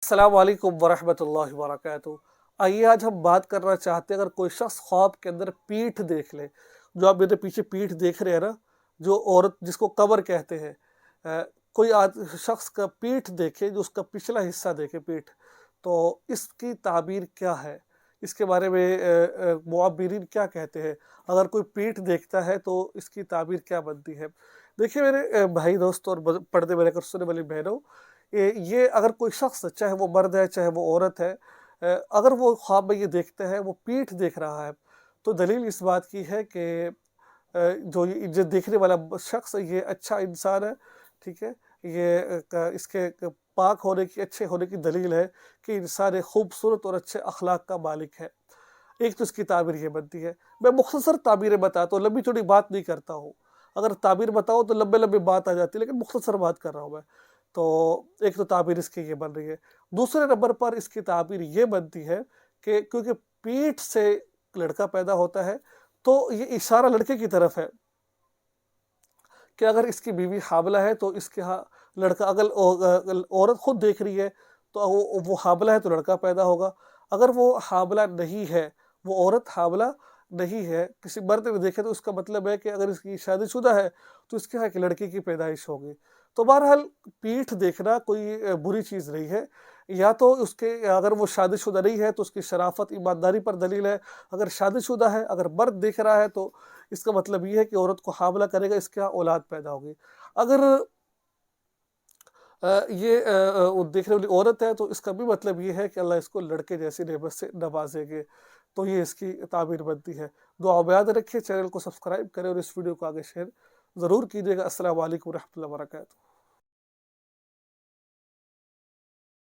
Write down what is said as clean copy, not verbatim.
अस्सलाम वालेकुम वरहमतुल्लाहि वबरकातुहू। आइए आज हम बात करना चाहते हैं, अगर कोई शख्स ख्वाब के अंदर पीठ देख ले, जो आप मेरे पीछे पीठ देख रहे हैं ना, जो औरत जिसको कब्र कहते हैं, कोई शख्स का पीठ देखे, जो उसका पिछला हिस्सा देखे पीठ, तो इसकी ताबीर क्या है? इसके बारे में मुअब्बिरीन क्या कहते हैं? अगर कोई पीठ देखता है तो इसकी ताबीर क्या बनती है? देखिए मेरे भाई दोस्त और पर्दे में रहकर सुनने वाली बहनों, ये अगर कोई शख्स, चाहे वो मर्द है चाहे वो औरत है, अगर वो ख्वाब में ये देखता है, वो पीठ देख रहा है, तो दलील इस बात की है कि जो देखने वाला शख्स है ये अच्छा इंसान है, ठीक है। ये इसके पाक होने की, अच्छे होने की दलील है कि इंसान एक खूबसूरत और अच्छे अखलाक का मालिक है। एक तो इसकी ताबीर ये बनती है। मैं मुख्तसर ताबीरें बताता हूँ, लंबी चौड़ी बात नहीं करता हूँ। अगर ताबीर बताऊँ तो लंबे लंबे बात आ जाती है, लेकिन मुख्तसर बात कर रहा हूँ मैं। तो एक तो ताबीर इसकी ये बन रही है। दूसरे नंबर पर इसकी ताबीर ये बनती है कि क्योंकि पीठ से लड़का पैदा होता है, तो ये इशारा लड़के की तरफ है कि अगर इसकी बीवी हामिला है तो इसके यहाँ लड़का, अगर औरत खुद देख रही है तो वो हामिला है तो लड़का पैदा होगा। अगर वो हामिला नहीं है, वो औरत हामिला नहीं है, किसी मर्द ने देखे, तो उसका मतलब है कि अगर इसकी शादीशुदा है तो इसके यहाँ एक लड़की की पैदाइश होगी। तो बहरहाल पीठ देखना कोई बुरी चीज़ नहीं है। या तो उसके, अगर वो शादीशुदा नहीं है तो उसकी शराफत, ईमानदारी पर दलील है। अगर शादीशुदा है, अगर मर्द देख रहा है, तो इसका मतलब ये है कि औरत को हामिला करेगा, इसके यहाँ औलाद पैदा होगी। अगर ये वो देखने वाली औरत है, तो इसका भी मतलब ये है कि अल्लाह इसको लड़के जैसी नेमत से नवाजेंगे। तो ये इसकी ताबीर बनती है। दुआ में याद रखिए, चैनल को सब्सक्राइब करें और इस वीडियो को आगे शेयर ज़रूर कीजिएगा। अस्सलाम वालेकुम रहमतुल्लाहि व बरकातुहू।